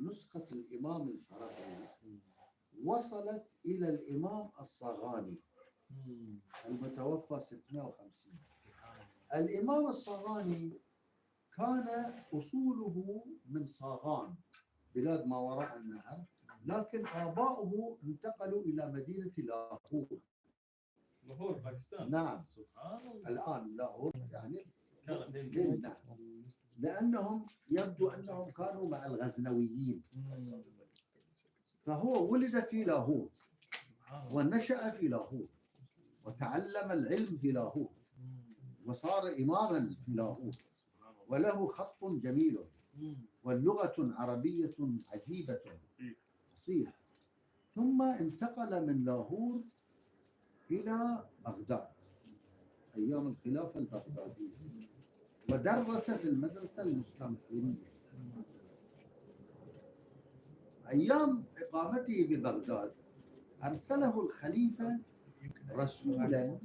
نسخة الإمام الفرقي وصلت إلى الإمام الصغاني المتوفى 650. الإمام الصغاني كان أصوله من صاغان، بلاد ما وراء النهر، لكن آباؤه انتقلوا إلى مدينة لاهور. لاهور باكستان. نعم. الآن لاهور يعني نعم. لأنهم يبدو أنهم كانوا مع الغزنويين، فهو ولد في لاهور ونشأ في لاهور وتعلم العلم في لاهور وصار إماما في لاهور، وله خط جميل واللغة عربية عجيبة فصيح. ثم انتقل من لاهور إلى بغداد أيام الخلافة البغدادية ودرس في المدرسة المستنصرية. أيام إقامته ببغداد أرسله الخليفة رسولا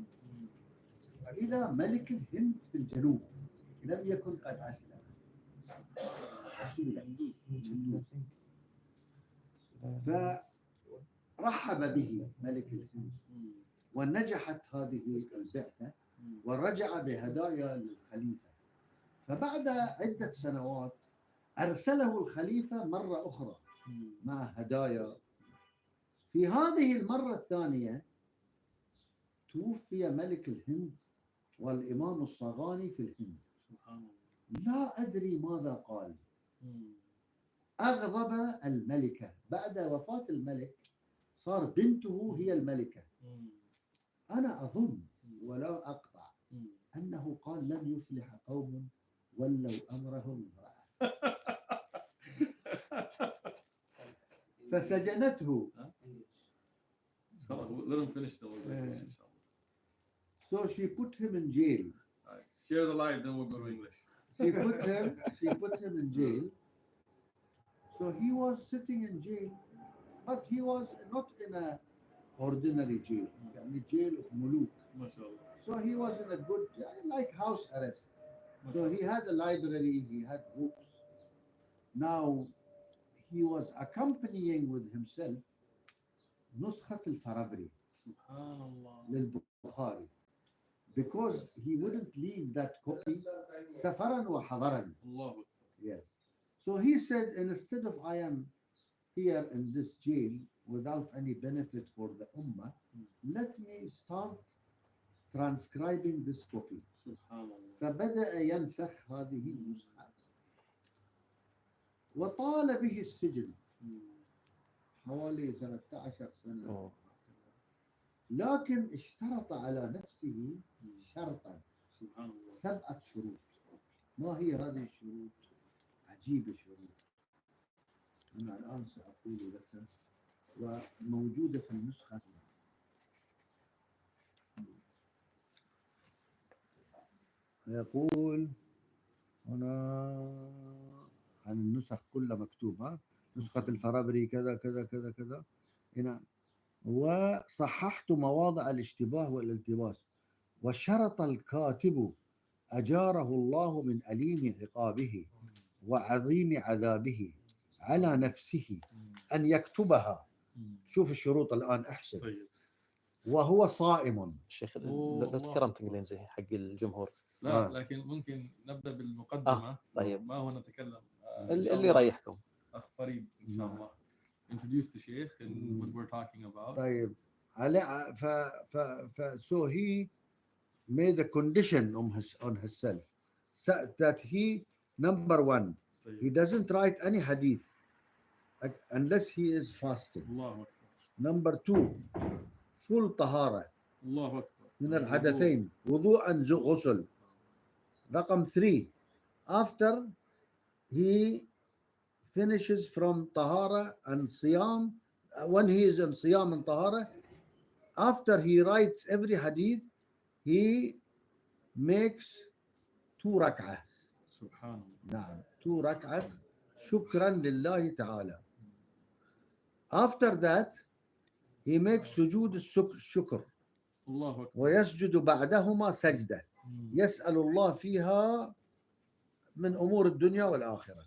إلى ملك الهند في الجنوب، لم يكن قد أسلم، رسولا فرحب به ملك الهند ونجحت هذه البعثة ورجع بهدايا للخليفة. فبعد عدة سنوات أرسله الخليفة مرة أخرى مع هدايا. في هذه المرة الثانية توفي ملك الهند والإمام الصغاني في الهند. لا أدري ماذا قال. أغضب الملكة. بعد وفاة الملك صار بنته هي الملكة. أنا أظن ولا أقطع أنه قال لن يفلح قوم ولوا أمرهم امرأة. فسجنته. So she put him in jail. Share the live, then we'll go to English. She put him in jail. So he was sitting in jail, but he was not in a ordinary jail, يعني jail of muluk. So he was in a good, like house arrest. So he had a library, he had books. Now he was accompanying with himself نسخة الفرابري للبخاري, because he wouldn't leave that copy سفرا وحضرا. Yes. So he said, instead of I am here in this jail without any benefit for the ummah, let me start transcribing this copy. فبدأ ينسخ هذه النسخة وطال به السجن حوالي 13 سنة. لكن اشترط على نفسه شرطا 7 شروط. ما هي هذه الشروط؟ عجيبة شروط، أنا الآن سأقول لك وموجودة في النسخة. يقول هنا عن النسخ كلها مكتوبة، نسخة الفرابري كذا كذا كذا كذا هنا، وصححت مواضع الاشتباه والالتباس، وشرط الكاتب أجاره الله من أليم عقابه وعظيم عذابه على نفسه أن يكتبها. شوف الشروط الآن أحسن. وهو صائم. شيخ لو تكرمت انجليزي حق الجمهور. لا لكن ممكن نبدأ بالمقدمة. طيب. ما هو نتكلم اللي يريحكم. أخ فريد إن شاء الله. Introduce the Sheikh and what we're talking about. طيب. So he made a condition on himself that he, number one, he doesn't write any hadith unless he is fasting. Number two, full طهارة من الحدثين وضوءا غسل. رقم 3, after he finishes from طهارة and صيام, when he is in صيام and طهارة, after he writes every hadith, he makes 2 ركعة. سبحان الله. نعم 2 ركعة شكرا لله تعالى. After that he makes سجود الشكر ويسجد بعدهما سجدة يسأل الله فيها من أمور الدنيا والآخرة.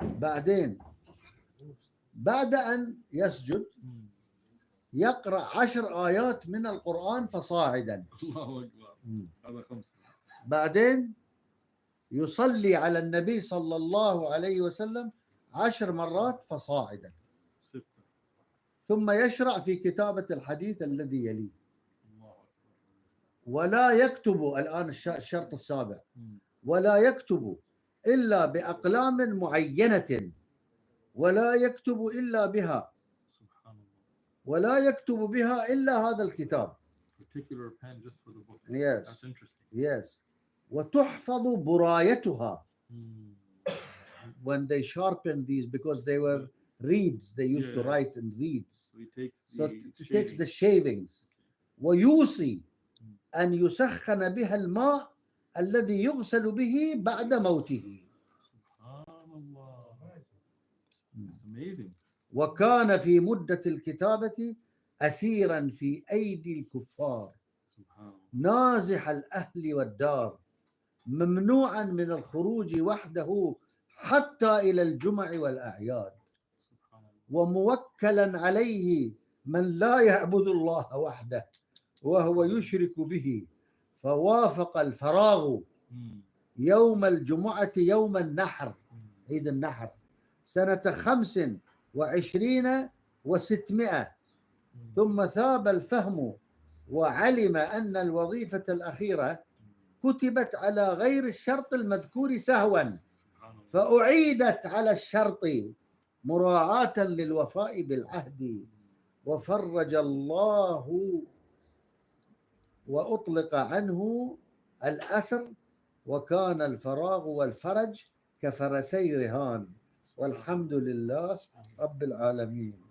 بعدين بعد أن يسجد يقرأ 10 آيات من القرآن فصاعدا. الله أكبر. هذا 5. بعدين يصلي على النبي صلى الله عليه وسلم 10 مرات فصاعدا. 6. ثم يشرع في كتابة الحديث الذي يليه. الله أكبر. ولا يكتب الآن الشرط السابع، ولا يكتب إلا بأقلام معينة، ولا يكتب إلا بها، سبحان الله. ولا يكتب بها إلا هذا الكتاب. Particular pen just for the book. Yes. That's interesting. Yes. وتحفظ برايتها. When they sharpen these, because they were reeds, they used to write in reeds. So he takes So the it takes the shavings. ويوصي أن يسخن بها الماء الذي يغسل به بعد موته. سبحان الله. It's amazing. وكان في مدة الكتابة أسيرا في أيدي الكفار، سبحان الله. نازح الأهل والدار، ممنوعا من الخروج وحده حتى إلى الجمع والأعياد، سبحان الله. وموكلا عليه من لا يعبد الله وحده وهو يشرك به. فوافق الفراغ يوم الجمعة يوم النحر، عيد النحر، سنة 25 و600. ثم ثاب الفهم وعلم أن الوظيفة الأخيرة كتبت على غير الشرط المذكور سهوا، فأعيدت على الشرط مراعاة للوفاء بالعهد. وفرج الله وأطلق عنه الأسر، وكان الفراغ والفرج كفرسي رهان، والحمد لله رب العالمين.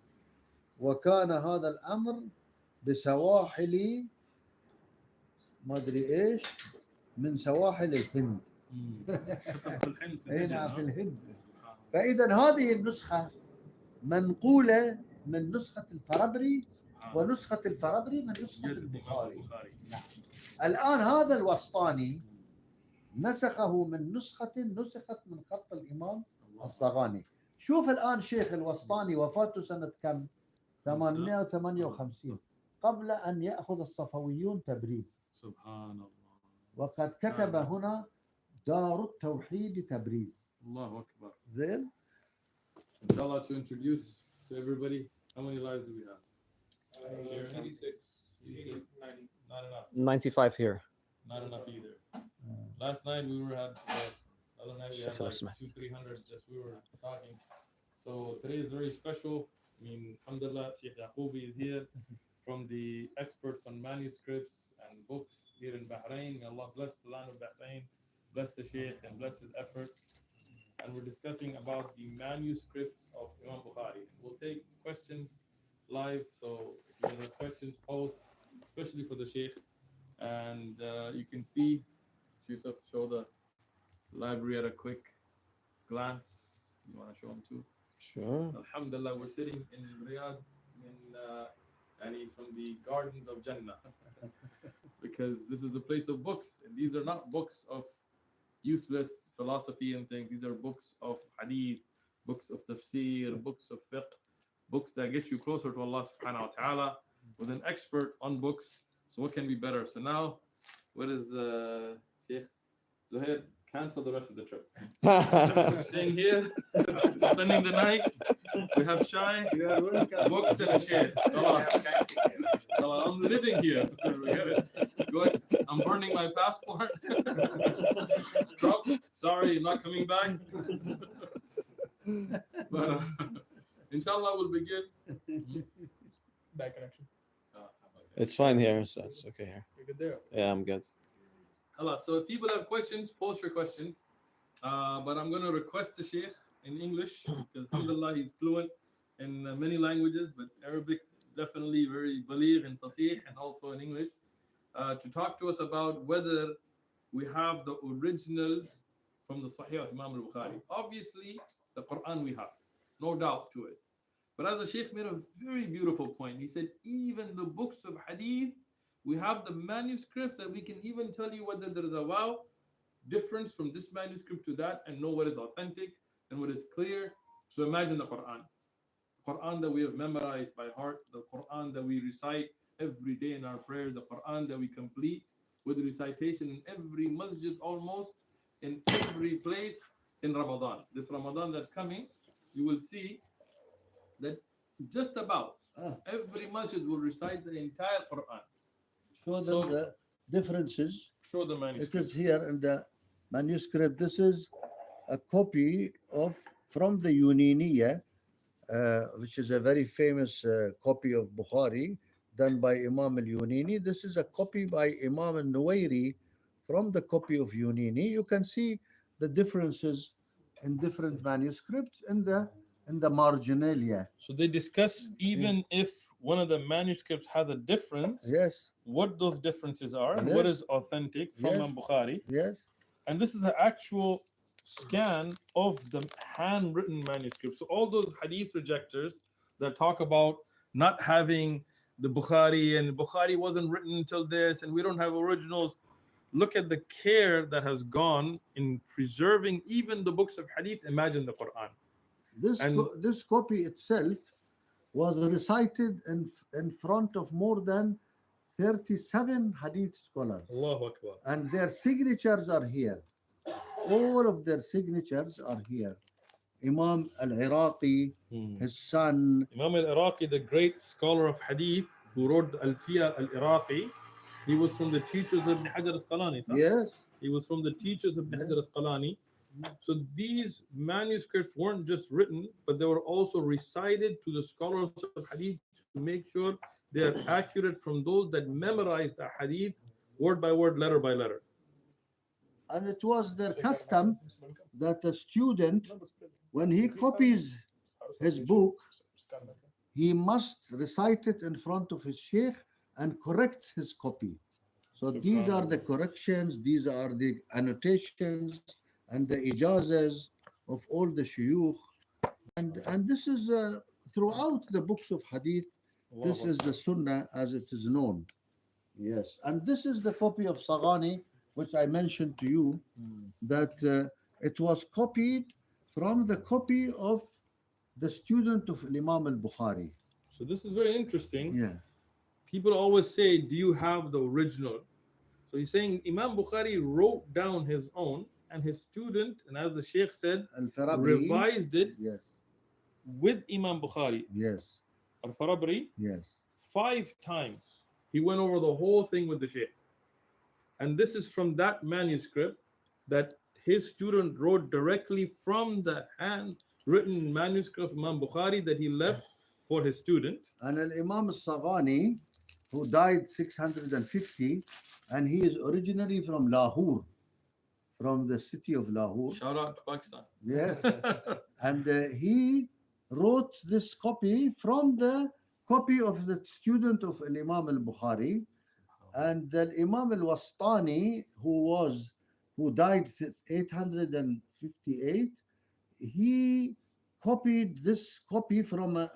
وكان هذا الأمر بسواحل ما أدري إيش، من سواحل الهند. هنا في الهند. فإذا هذه النسخة منقولة من نسخة الفربري، ونسخة الفربري من نسخة البخاري. الآن هذا الوسطاني نسخه من نسخة نسخت من خط الإمام الصغاني. شوف الآن شيخ الوسطاني وفاته سنة كم؟ 858 قبل أن يأخذ الصفويون تبريز. سبحان الله. وقد كتب هنا دار التوحيد تبريز. الله أكبر. زين. Inshallah, to introduce to everybody, how many lives do we have? 86. 90, not enough. 95 here. Not enough either. Last night we were at other night we had like 200-300 just we were talking. So today is very special. I mean, alhamdulillah, Sheikh Yaqoubi is here from the experts on manuscripts and books here in Bahrain. May Allah bless the land of Bahrain, bless the Sheikh and bless his effort. And we're discussing about the manuscript of Imam Bukhari. We'll take questions live, so if you have questions, post, especially for the Sheikh. And you can see, Yusuf, show the library at a quick glance. You want to show them too? Sure. Alhamdulillah, we're sitting in Riyadh, from the gardens of Jannah, because this is the place of books. And these are not books of useless philosophy and things. These are books of hadith, books of tafsir, books of fiqh, books that get you closer to Allah subhanahu wa ta'ala with an expert on books. So what can be better? So now, what is Sheikh Zuhair? Cancel the rest of the trip. We're staying here, spending the night. We have Shai, books, and a Sheikh. I'm living here. Forget it. I'm burning my passport. Trump, sorry, not coming back. But inshallah, we'll begin. Bad connection. It's fine here, so it's okay here. You're good there. Yeah, I'm good. Allah. So if people have questions, post your questions. But I'm going to request the Sheikh in English, because alhamdulillah, he's fluent in many languages, but Arabic definitely very baligh and fasih, and also in English, to talk to us about whether we have the originals from the Sahih of Imam al-Bukhari. Obviously, the Quran we have, no doubt to it. But as the Sheikh made a very beautiful point, he said, even the books of hadith, we have the manuscripts that we can even tell you whether there is a difference from this manuscript to that and know what is authentic. and what is clear. So imagine the Quran that we have memorized by heart, the Quran that we recite every day in our prayer, the Quran that we complete with recitation in every masjid, almost in every place in Ramadan. This Ramadan that's coming, you will see that just about every masjid will recite the entire Quran. Show them So- the differences. Show the It manuscript. is here in the manuscript. This is a copy of from the Uniniya, which is a very famous copy of Bukhari done by Imam al-Unini. This is a copy by Imam al-Nuwairi from the copy of Unini. You can see the differences in different manuscripts in the marginalia. So they discuss even if one of the manuscripts has a difference, Yes, what those differences are and what Yes. is authentic from Yes. Imam Bukhari. yes, And this is an actual scan of the handwritten manuscript. So all those hadith rejectors that talk about not having the Bukhari and Bukhari wasn't written until this and we don't have originals, look at the care that has gone in preserving even the books of hadith. Imagine the Quran. And- this copy itself was recited in front of more than 37 hadith scholars, Allahu Akbar. and their signatures are here. All of their signatures are here. Imam al-Iraqi, his son, Imam al-Iraqi, the great scholar of hadith who wrote the Alfiya al-Iraqi, he was from the teachers of Ibn Hajar al-Asqalani. yes, He was from the teachers of Ibn Hajar al-Asqalani. So these manuscripts weren't just written, but they were also recited to the scholars of hadith to make sure they are accurate from those that memorized the hadith word by word, letter by letter. and it was their custom that a student, when he copies his book, he must recite it in front of his sheikh and correct his copy. So these are the corrections, these are the annotations and the ijazas of all the shuyukh. And this is throughout the books of hadith, this is the sunnah as it is known. Yes, and this is the copy of Saghani, which I mentioned to you, that it was copied from the copy of the student of Imam al-Bukhari. So this is very interesting. Yeah. People always say, do you have the original? So he's saying Imam Bukhari wrote down his own and his student, and as the Sheikh said, Al-Farabri. revised it Yes, with Imam Bukhari. yes, Al-Farabri, yes. 5 times. He went over the whole thing with the Sheikh. And this is from that manuscript that his student wrote directly from the handwritten manuscript of Imam Bukhari that he left for his student. And Imam al-Saghani, who died 650, and he is originally from Lahore, from the city of Lahore. Shout out to Pakistan. Yes. And he wrote this copy from the copy of the student of Imam al-Bukhari. And the Imam al-Wastani, who died 858, he copied this copy from a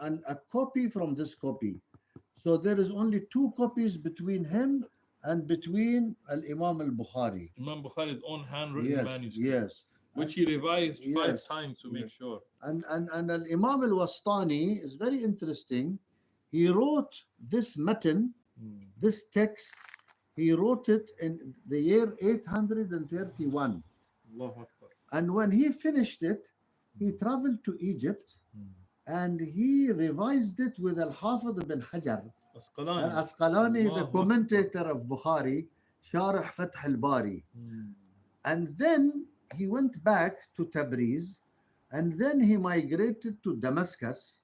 copy from this copy. So there is only 2 copies between him and between Imam al-Bukhari. Imam Bukhari's own handwritten Yes, manuscript, yes. which he revised 5 Yes, times to make yes. sure. And Imam al-Wastani is very interesting. He wrote this matan, this text, he wrote it in the year 831. Allahu Akbar. And when he finished it, he traveled to Egypt and he revised it with Al-Hafidh ibn Hajar Asqalani. al-Asqalani, the Allahu commentator of Bukhari, Sharh Fath al-Bari. And then he went back to Tabriz, and then he migrated to Damascus.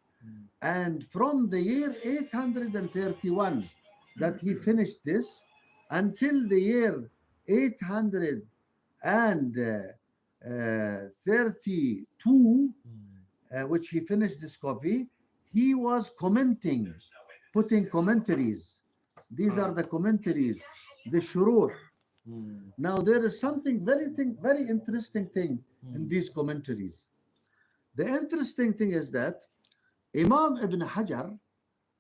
And from the year 831 that he finished this until the year 832, which he finished this copy, he was commenting, putting commentaries. These are the commentaries, the shuruh. Now there is something very interesting thing in these commentaries. The interesting thing is that Imam Ibn Hajar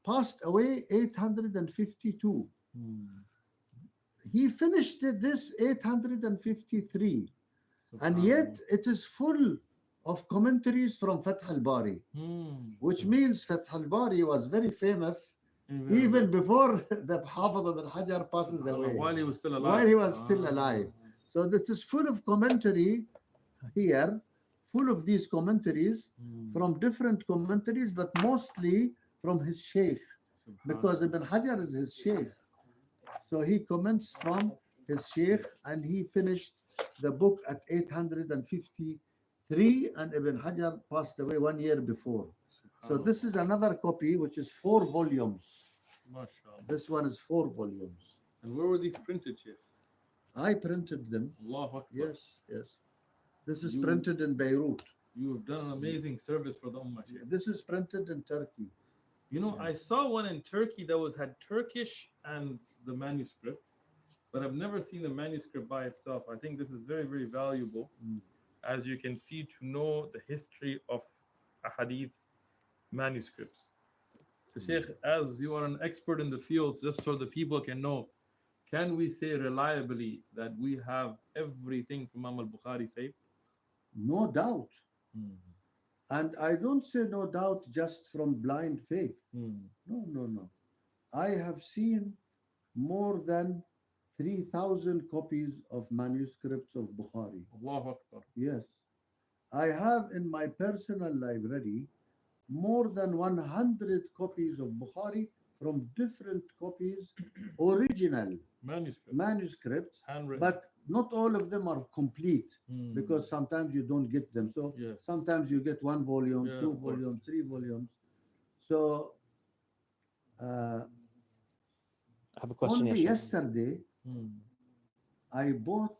passed away 852. He finished this 853, and yet it is full of commentaries from Fath al-Bari, which means Fath al-Bari was very famous even before the Hafiz ibn Hajar passes away. While he was still alive. While he was still alive. So this is full of commentary here, full of these commentaries from different commentaries, but mostly from his sheikh, because Ibn Hajar is his sheikh. So he comments from his sheikh, and he finished the book at 853, and Ibn Hajar passed away 1 year before. So this is another copy, which is 4 volumes. MashaAllah. This one is 4 volumes. And where were these printed, Sheikh? I printed them. Allahu Akbar. Yes, yes. This is printed in Beirut. You have done an amazing service for the Ummah, Sheikh. This is printed in Turkey. You know, I saw one in Turkey that had Turkish and the manuscript, but I've never seen the manuscript by itself. I think this is very, very valuable, as you can see, to know the history of a hadith manuscripts. So, Sheikh, as you are an expert in the field, just so the people can know, can we say reliably that we have everything from Imam al-Bukhari saved? No doubt. And I don't say no doubt just from blind faith. No. I have seen more than 3,000 copies of manuscripts of Bukhari. Allahu Akbar. Yes. I have in my personal library more than 100 copies of Bukhari from different copies, original manuscripts, handwritten. but not all of them are complete, because sometimes you don't get them. So sometimes you get 1 volume, 2 volumes, 3 volumes. So I have a question. only yesterday I bought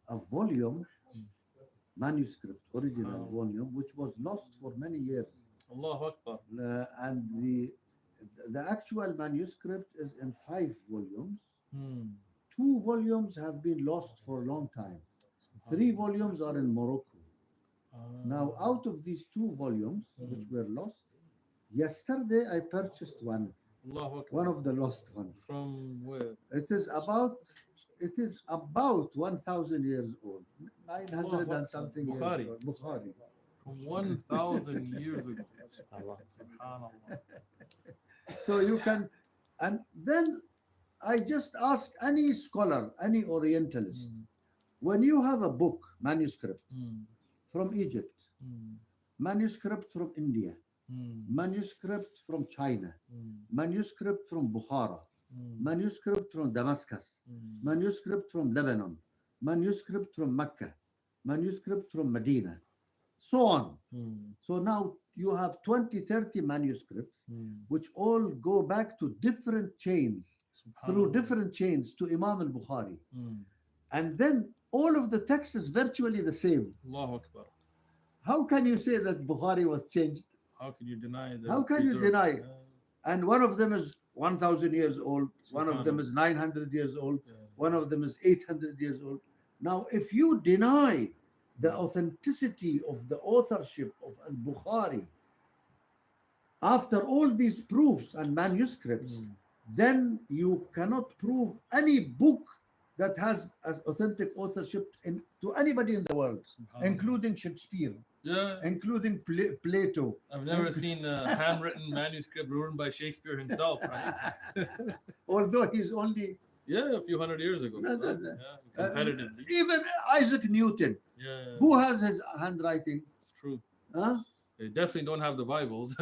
a volume, manuscript, original volume, which was lost for many years. Allahu Akbar. And the actual manuscript is in 5 volumes. 2 volumes have been lost for a long time. 3 volumes are in Morocco. Now, out of these 2 volumes, which were lost, yesterday I purchased one of the lost ones. From where? It is about 1,000 years old, 900 and something Bukhari. years old. Bukhari. From 1,000 years ago. Subhanallah. So you can, and then I just ask any scholar, any Orientalist, when you have a book, manuscript from Egypt, manuscript from India, manuscript from China, manuscript from Bukhara, manuscript from Damascus, manuscript from Lebanon, manuscript from Mecca, manuscript from Medina, so on. So now you have 20, 30 manuscripts, which all go back to different chains, through different chains to Imam al-Bukhari. And then all of the text is virtually the same. Allahu Akbar. How can you say that Bukhari was changed? How can you deny that? How can you deny it? And one of them is 1,000 years old, one of them is 900 years old, one of them is 800 years old. Now, if you deny the authenticity of the authorship of al-Bukhari, after all these proofs and manuscripts, then you cannot prove any book that has as authentic authorship to anybody in the world, including Shakespeare, including Plato. I've never seen a handwritten manuscript written by Shakespeare himself, right? Although he's only a few hundred years ago. Competitively. Even Isaac Newton, who has his handwriting? It's true. Huh? They definitely don't have the Bibles.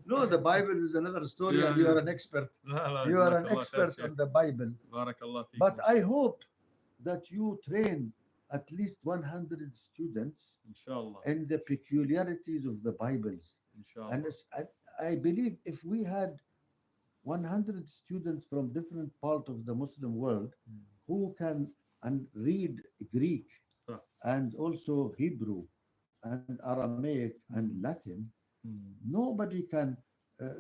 No, the Bible is another story, and you are an expert. You are an expert on the Bible. But I hope that you train at least 100 students Inshallah. in the peculiarities of the Bibles. Inshallah. And I believe if we had 100 students from different parts of the Muslim world who can read Greek and also Hebrew and Aramaic and Latin, nobody can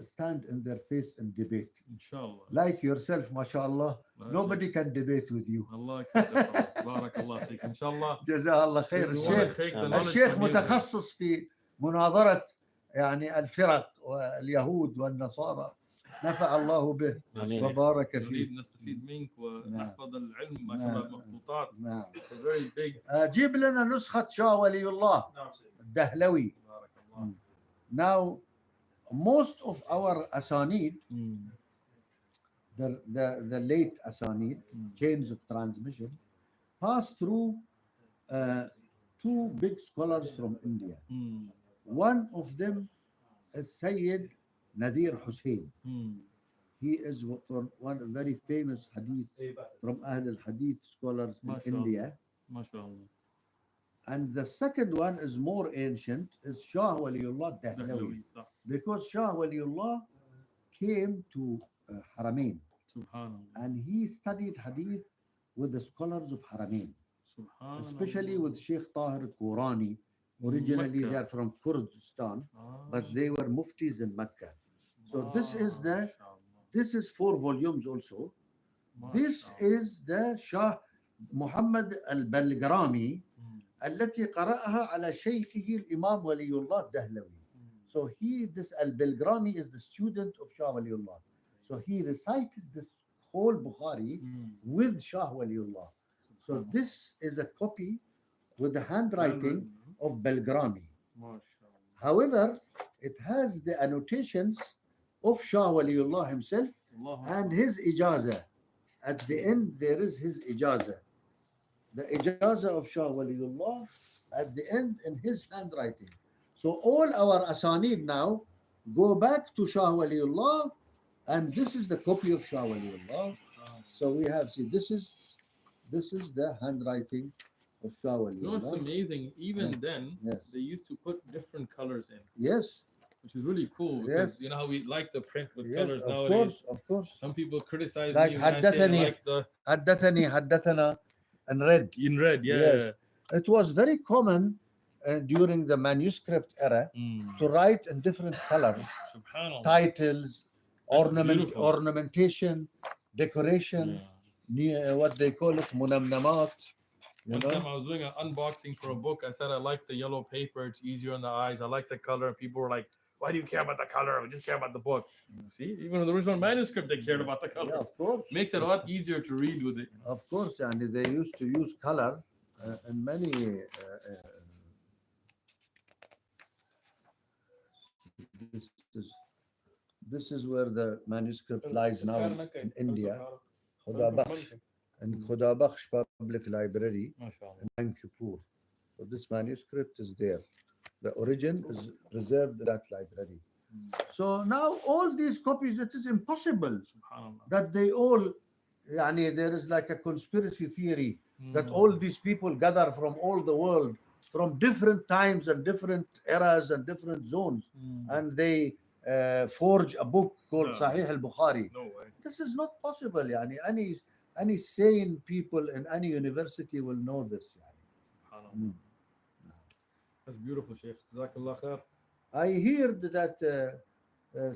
stand in their face and debate. Inshallah. Like yourself, mashallah, nobody can debate with you. Allah barakallah فيك. Inshallah. جزاه الله خير. الشيخ متخصص في مناظرة يعني الفرق واليهود والنصارى. نفع الله به آمين. وبارك نريد فيه. نستفيد منك نعم. ونحفظ العلم ما شاء الله نعم. المخطوطات. نعم. It's a very big. جيب لنا نسخة شاه ولي الله الدهلوي. بارك الله. Now, most of our asanid, the late asanid, chains of transmission, pass through two big scholars from India. One of them is Sayyid Nadir Hussain. He is from one very famous hadith from Ahl al-Hadith scholars in India. MashaAllah. And the second one is more ancient, is Shah Waliullah Dahlawi. Because Shah Waliullah came to Haramain. Subhanallah. And he studied hadith with the scholars of Haramain. Especially with Sheikh Tahir Qurani. Originally Mecca. they are from Kurdistan, but they were muftis in Mecca. So this is 4 volumes also. This is the Shah Muhammad al-Balgrami التي قرأها على شيخه الإمام ولي الله الدهلوي. So this al-Balgrami is the student of Shah Waliullah. So he recited this whole Bukhari with Shah Waliullah. So this is a copy with the handwriting of Balgrami. However, it has the annotations of Shah Waliullah himself and his ijazah. At the end, there is his ijazah. The ijazah of Shah Waliullah at the end in his handwriting. So all our asanid now go back to Shah Waliullah, and this is the copy of Shah Waliullah. So we have, see, this is the handwriting of Shah Waliullah. You know what's amazing? Even then, Yes. they used to put different colors in. Yes. Which is really cool because you know how we like the print with colors of nowadays. Of course. Some people criticize Like me when I say they like the حدثنا in red. in red, Yes. It was very common during the manuscript era to write in different colors. Subhanallah. Titles, Beautiful. ornamentation, decoration, what they call it, munamnamat. One time I was doing an unboxing for a book. I said I like the yellow paper. It's easier on the eyes. I like the color. And people were like, why do you care about the color? We just care about the book. See, even in the original manuscript, they cared about the color. Yeah, of course. Makes it a lot easier to read with it. Of course, and they used to use color in many. This is where the manuscript lies now in India. Khuda Bakhsh, in Khuda Bakhsh Public Library in Manipur. So this manuscript is there. The origin is preserved in that library. So now all these copies, it is impossible that they all, there is like a conspiracy theory that all these people gather from all the world, from different times and different eras and different zones, and they forge a book called Sahih al-Bukhari. No way. This is not possible. Any sane people in any university will know this. That's beautiful, Sheikh. Jazakallah khair. I heard that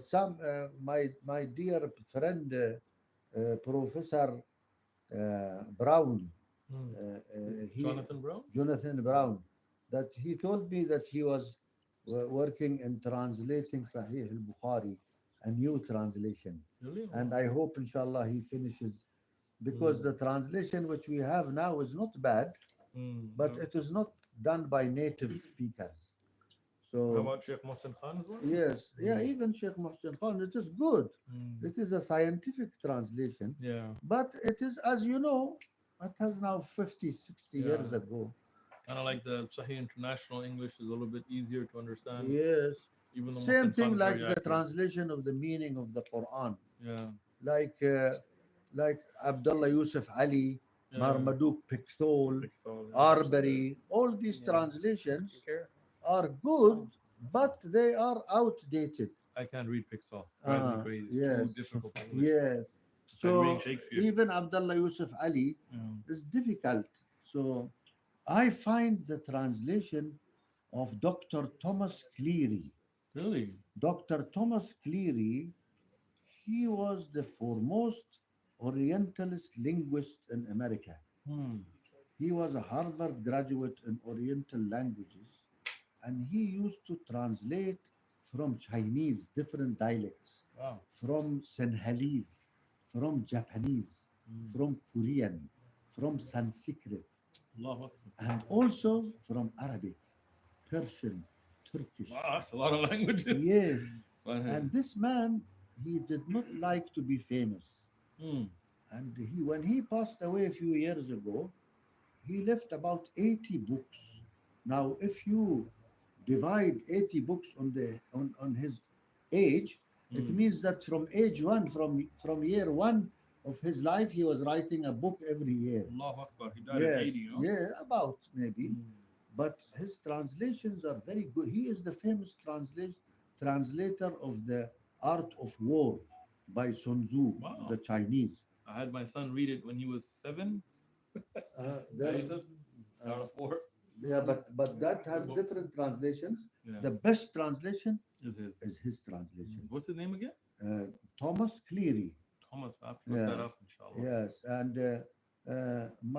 some my dear friend Professor Brown, Jonathan Brown, that he told me that he was working in translating Sahih al-Bukhari, a new translation. Really? And I hope, inshallah, he finishes, because the translation which we have now is not bad, but it is not done by native speakers. So, how about Sheikh Mohsen Khan as well? yes, even Sheikh Mohsen Khan, it is good. It is a scientific translation. But it is, as you know, it has now 50, 60 years ago. Kind of like the Sahih International English is a little bit easier to understand. Yes. Even though Same Mohsen thing Khan is like very the accurate. translation of the meaning of the Quran. Yeah. Like Abdullah Yusuf Ali, Marmaduke Pickthall, Pickthall, Arbery, all these translations are good, but they are outdated. I can't read Pickthall. Drives me crazy. It's Yes. too difficult. English. Yes. It's like So reading Shakespeare. even Abdullah Yusuf Ali is difficult. So I find the translation of Dr. Thomas Cleary. Really? Dr. Thomas Cleary, he was the foremost Orientalist linguist in America. He was a Harvard graduate in Oriental languages, and he used to translate from Chinese different dialects Wow. from Sinhalese, from Japanese, from Korean, from Sanskrit, Allahu Akbar. and also from Arabic, Persian, Turkish. Wow, that's a lot of languages. Yes. But, And this man, he did not like to be famous. hmm. And when he passed away a few years ago, he left about 80 books. Now, if you divide 80 books on his age, it means that from age one, from year one of his life, he was writing a book every year. Allahu Akbar. He died at 80, no? Yeah, about maybe. But his translations are very good. He is the famous translator of the Art of War by Sun Tzu, Wow. the Chinese. I had my son read it when he was 7. There- Yusuf, Art of War. yeah, but that has different translations. Yeah. The best translation Is his. is his translation. What's his name again? Thomas Cleary. Thomas. I have to look that up, inshallah. Yes, and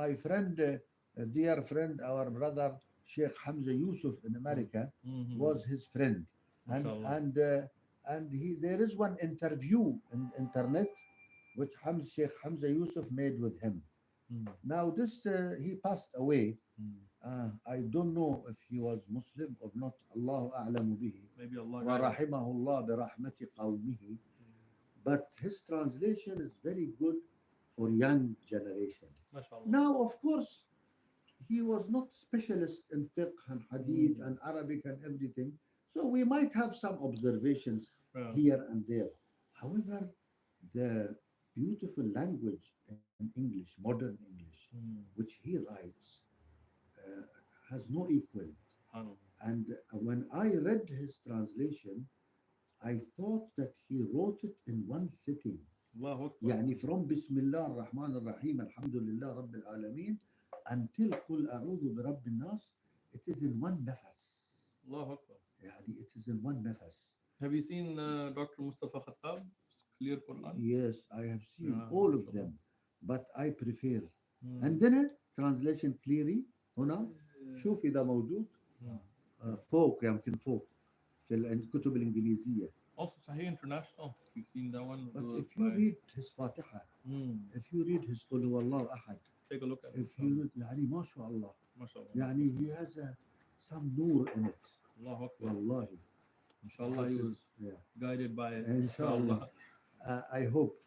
my friend, dear friend, our brother Sheikh Hamza Yusuf in America Mhm. was his friend, and Mashallah. there is one interview in internet which Sheikh Hamza Yusuf made with him. Now this he passed away. I don't know if he was Muslim or not. Allahu a'lamu bihi. Maybe Allah. Wa rahimahullah bi rahmati qawmihi. But his translation is very good for young generation. Mashallah. Now, of course, he was not specialist in fiqh and hadith and Arabic and everything. So we might have some observations Yeah. here and there. However, the beautiful language in English, modern English, which he writes, has no equal. SubhanAllah. And when I read his translation, I thought that he wrote it in one sitting. Allahu Akbar. يعني from بسم الله الرحمن الرحيم الحمد لله رب العالمين until قل أعوذ برب الناس, it is in one نفس. Allahu Akbar. يعني it is in one نفس. Have you seen Dr. Mustafa Khattab? Clear Quran? Yes, I have seen Yeah, all of mashallah. them, but I prefer. عندنا translation Cleary هنا شوف إذا موجود فوق يمكن فوق في الكتب الإنجليزية. Also Sahih International. You've seen that one? But if you read his Fatiha, if you read his قل هو الله أحد, Take a look at it. if you read يعني ما شاء الله, MashaAllah. يعني he has some nur in it. Allahu Akbar. والله. Inshallah, he was Yeah. guided by it. Inshallah. I hope.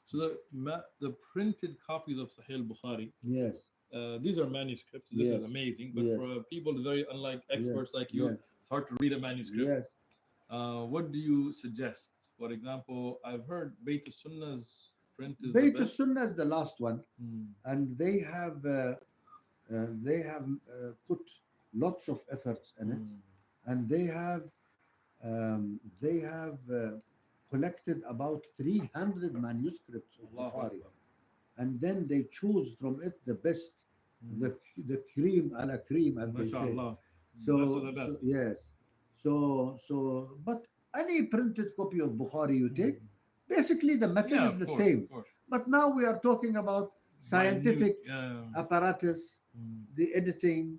So the printed copies of Sahih al-Bukhari, Yes. these are manuscripts. This Yes. is amazing. But Yes. for people very unlike experts like you, Yes. it's hard to read a manuscript. Yes. What do you suggest? For example, I've heard Bayt al-Sunnah's print is Bayt the best. al-Sunnah is the last one, and they have put lots of efforts in it, and they have collected about 300 manuscripts of Allahu Bukhari, Akbar. and then they choose from it the best, the cream ala cream, as they say. MashaAllah. So, Best of the best. yes, but any printed copy of Bukhari you take, basically the method Yeah, is of the course, same. of course. But now we are talking about scientific Yeah. apparatus, the editing,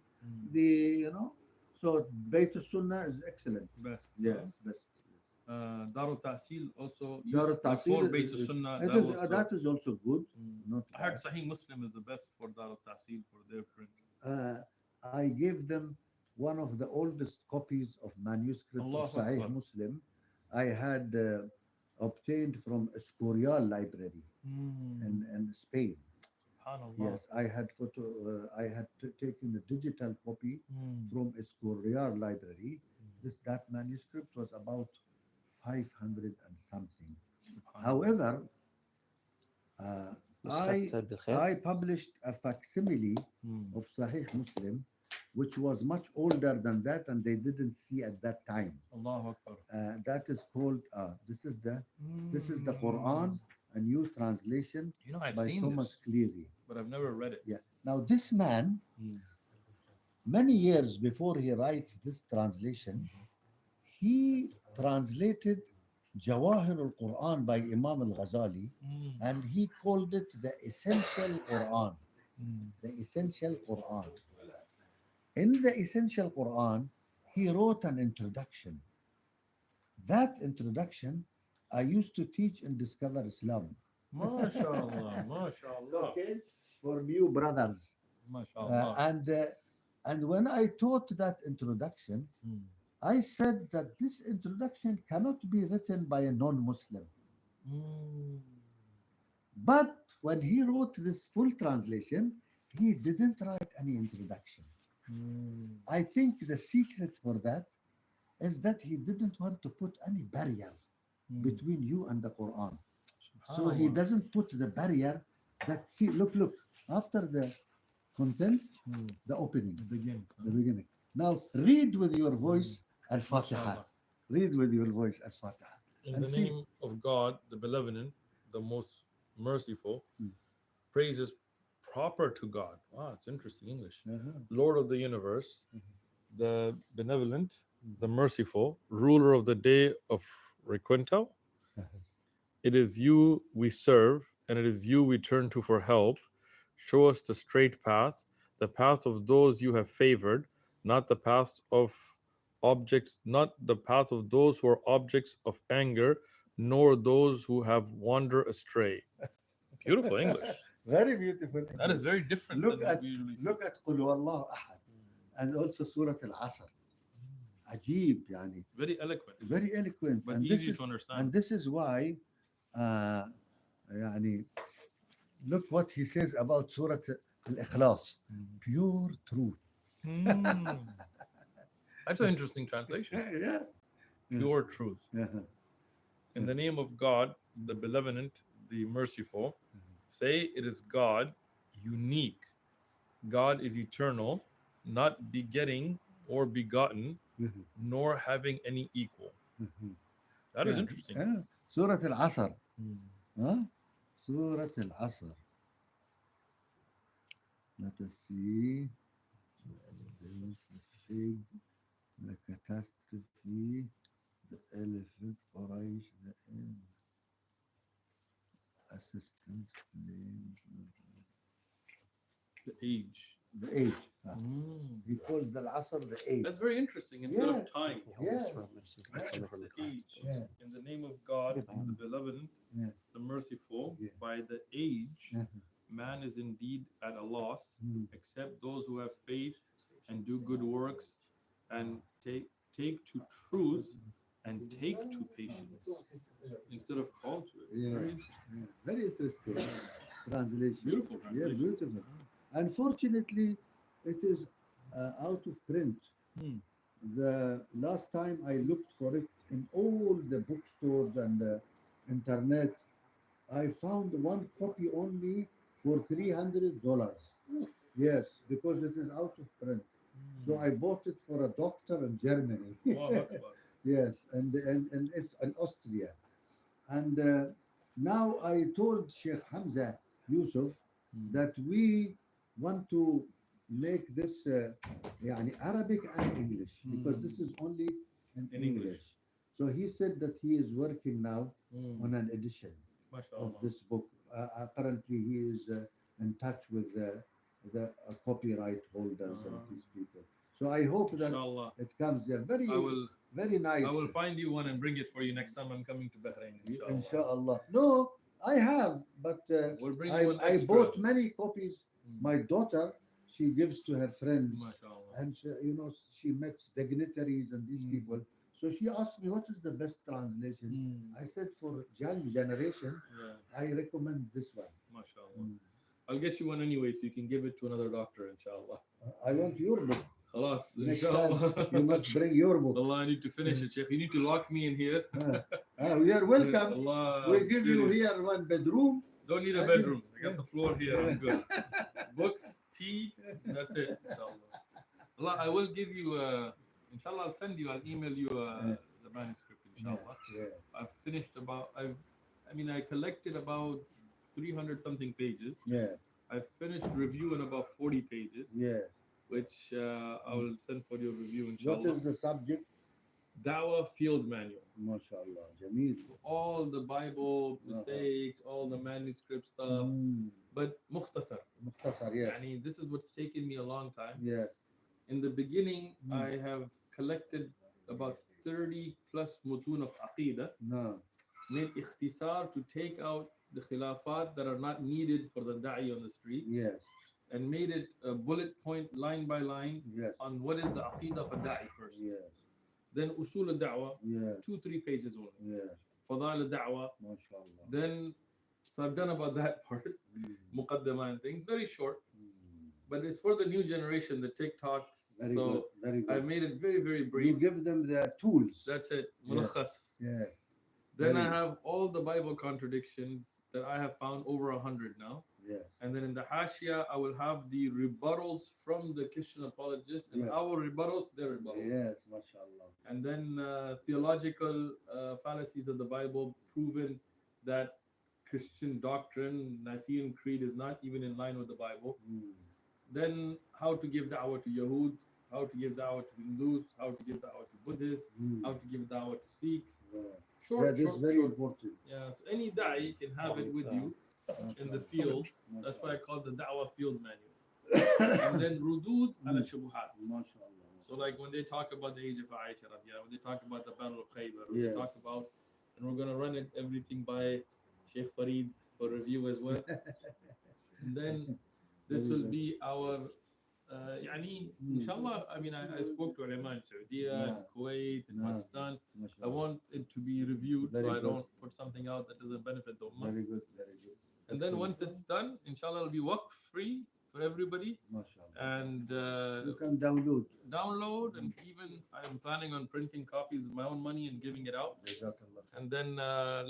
so Bayt al-Sunnah is excellent. Best. Yes, best. Darul Ta'sil also. Darul Ta'sil before is- Bayt al-Sunnah. That is also good. Not I heard bad. Sahih Muslim is the best for Darul Ta'sil for their print. I gave them one of the oldest copies of manuscript of Allahu Sahih Akbar. Muslim. I had obtained from Escorial Library in Spain. SubhanAllah. Yes, I had taken a digital copy from Escorial Library. That manuscript was about 500 and something. SubhanAllah. However, نسخة بالخير. I published a facsimile of Sahih Muslim, which was much older than that, and they didn't see at that time. Allahu Akbar. That is called. This is the Quran, a new translation You know, I've by seen Thomas this, Cleary. but I've never read it. Yeah. Now this man, many years before he writes this translation, he translated Jawahir al-Quran by Imam al-Ghazali, and he called it the Essential Quran. The Essential Quran. In the Essential Quran, he wrote an introduction. That introduction I used to teach and discover Islam. MashaAllah, MashaAllah, Okay, for new brothers. MashaAllah. And when I taught that introduction, I said that this introduction cannot be written by a non-Muslim. But when he wrote this full translation, he didn't write any introduction. I think the secret for that is that he didn't want to put any barrier between you and the Quran. So he doesn't put the barrier that, see, look, after the content, the opening, the beginning. Now read with your voice Al-Fatiha. MashaAllah. Read with your voice Al-Fatiha. In And the see- name of God, the benevolent, the most merciful, praise is proper to God. Wow, it's interesting English. Lord of the universe, the benevolent, the merciful, ruler of the day of requintal. It is you we serve, and it is you we turn to for help. Show us the straight path, the path of those you have favored, not the path of objects, not the path of those who are objects of anger, nor those who have wandered astray. Beautiful English. Very beautiful. That is very different Look than at what we usually see. look at قل هو الله أحد and also Surah Al-Asr. عجيب يعني. Very eloquent, Very eloquent. but And this easy is to understand. and this is why يعني look what he says about Surah Al-Ikhlas. Pure truth. That's an interesting translation. Yeah. Pure truth. Yeah. In the name of God, the benevolent, the merciful, say it is God, unique. God is eternal, not begetting or begotten, nor having any equal. That is interesting. Yeah. Surah Al-Asr. Huh? Surah Al-Asr. Let us see. The fig, the catastrophe, the elephant, Quraysh, the end, assistance, claim, The age. the age. He calls the Asr the age. That's very interesting. Instead Yeah. of time, Yes. it's the age. Yeah. In the name of God, the benevolent, Yeah. the merciful, Yeah. by the age, Yeah. man is indeed at a loss, Mm. except those who have faith and do good works and take to truth and take to patience instead of call to it. Yeah. Very interesting. Yeah. Very interesting translation. Beautiful Yeah, translation. beautiful. Unfortunately, it is out of print. The last time I looked for it in all the bookstores and the internet, I found one copy only for $300. Yes, because it is out of print. So I bought it for a doctor in Germany. Allahu Akbar. Yes, and it's in Austria. And now I told Sheikh Hamza Yusuf that we want to make this يعني Arabic and English because this is only in English. English. So he said that he is working now on an edition of MashaAllah. this book. Apparently, he is in touch with the copyright holders and these people. So I hope that Inshallah. it comes very, I will very nice. I will find you one and bring it for you next time I'm coming to Bahrain. Inshallah. Inshallah. No, I have, but We'll bring you one I extra. bought many copies. My daughter, she gives to her friends, MashaAllah. and she, she met dignitaries and these people. So she asked me, what is the best translation? I said, for young generation, Yeah. I recommend this one. MashaAllah. I'll get you one anyway, so you can give it to another doctor, inshallah. I want your book. Khalas, Next time, inshallah. you must bring your book. Allah, I need to finish it, Sheikh. You need to lock me in here. You are welcome. Allah, We give you serious. here one bedroom. Don't need a bedroom. I got the floor here. I'm good. Books, tea, that's it. Inshallah. Allah, I will give you. Inshallah, I'll send you. I'll email you the manuscript. Inshallah. Yeah. I've finished about. I collected about 300 something pages. Yeah. I've finished review in about 40 pages, Yeah. which I will send for your review. What Inshallah. is the subject? Dawah field manual. MashaAllah. Jameel. All the Bible mistakes, all the manuscript stuff, but mukhtasar. Mukhtasar, yes. This is what's taken me a long time. Yes. In the beginning, I have collected about 30 plus mutun of aqidah. No. made ikhtisar to take out the khilafat that are not needed for the da'i on the street, Yes. and made it a bullet point line by line Yes. on what is the aqidah of a da'i first. Yes. Then usul al-da'wah, Yes. 2-3 pages only. Yes. Fadail al-da'wah. MashaAllah. Then, so I've done about that part, Mm. muqaddamah and things, very short. Mm. But it's for the new generation, the TikToks. Very so good. Very I good. made it very, very You brief. give them the tools. That's it. Yes. Mulakhas. Yes. Then Very I good. have all the Bible contradictions that I have found, over 100 now. Yes. And then in the Hashia, I will have the rebuttals from the Christian apologists and Yeah. our rebuttals, their rebuttals. Yes. MashaAllah. And then theological fallacies of the Bible, proven that Christian doctrine, Nicene Creed, is not even in line with the Bible. Mm. Then how to give da'wah to Yahud, how to give da'wah to Hindus, how to give da'wah to Buddhists, Mm. how to give da'wah to Sikhs. Yeah. Short, That is short, very short. important. Yeah, so any da'i can have it with you in the field. That's why I call it the da'wah field manual. And then rudud ala shubuhat. MashaAllah. So like when they talk about the age of Aisha, when they talk about the Battle of Khaybar, when Yeah. they talk about, and we're gonna run it everything by Sheikh Farid for review as well. And then this will be our يعني inshallah. I mean, I spoke to ulama in Saudi and Kuwait and Yeah. Pakistan. I MashaAllah. want it to be reviewed, Very so I good. don't put something out that doesn't benefit the ummah. Very good. Very good. And then Excellent. once it's done, inshallah, it'll be waqf free for everybody. MashaAllah. And You can download. download, and even I'm planning on printing copies with my own money and giving it out. Jazakallah. And then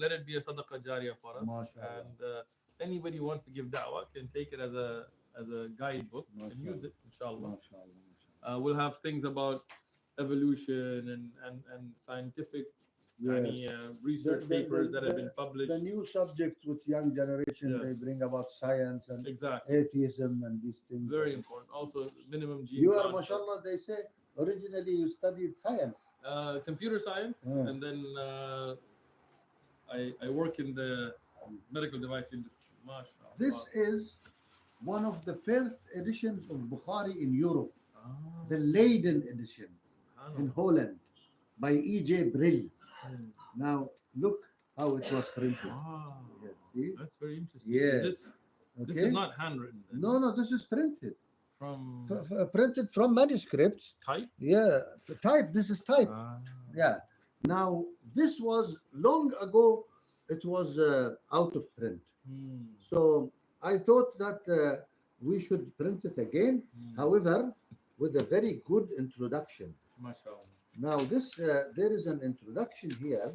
let it be a sadaqah jariyah for us. MashaAllah. And anybody who wants to give da'wah can take it as a guidebook and use it, inshallah. MashaAllah. We'll have things about evolution and scientific research papers that have been published. The new subjects which young generation Yes. they bring about science and Exactly. atheism and these things. Very important. Also, minimum gene. You are, content. mashallah, they say originally you studied science. Computer science, Yeah. and then I work in the medical device industry. MashaAllah. This is one of the first editions of Bukhari in Europe, the Leiden edition in Holland by E.J. Brill. Now look how it was printed. Wow, Yes, see? that's very interesting. Yes. This Okay. is not handwritten. Then. No, this is printed. From Printed from manuscripts. type. Yeah, type. This is type. Ah. Yeah. Now this was long ago. It was out of print. Hmm. So I thought that we should print it again. However, with a very good introduction. MashaAllah. Now this there is an introduction here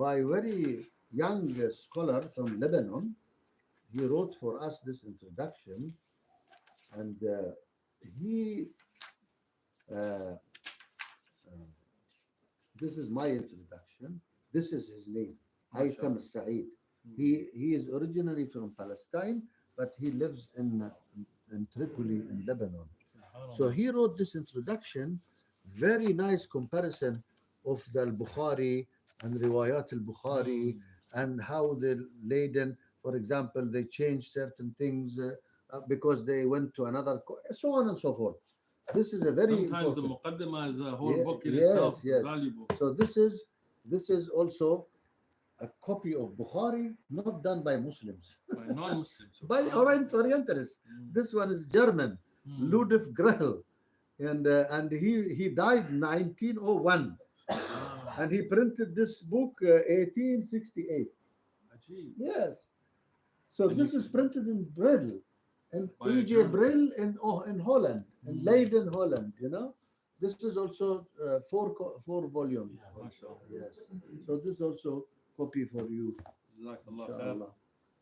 by a very young scholar from Lebanon. He wrote for us this introduction, and this is my introduction. This is his name, Haytham al-Sa'id. He is originally from Palestine, but he lives in Tripoli in Lebanon. So he wrote this introduction, very nice comparison of the Bukhari and Riwayat al-Bukhari and how the Leiden, for example, they changed certain things because they went to another, so on and so forth. This is a very Sometimes important. the muqaddimah is a whole Yeah, book in yes, itself, yes. valuable. So this is also a copy of Bukhari, not done by Muslims, By non-Muslims. by Orientalists. This one is German, Ludwig Grell, and he died 1901, and he printed this book 1868. Ajib. Yes. So And this you- is printed in Brill, and By a E.J. German. Brill in Holland, in Leiden, Holland. You know, this is also four volumes. Yeah, mashallah. Yes. So this is also copy for you. Jazakallah khair. Inshallah.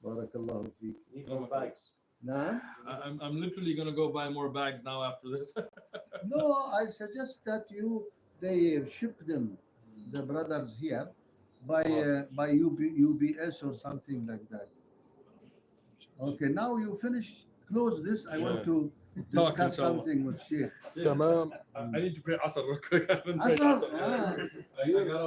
Barakallahu feek. Need more bags. Nah? I'm literally gonna go buy more bags now after this. No, I suggest that they ship them, the brothers here, by UBS or something like that. Okay, now you finish. Close this. I want to Talk, discuss inshallah. something with Sheikh. Tamam. I need to pray Asr real quick. I haven't prayed Asr? Asr. Ah. I got out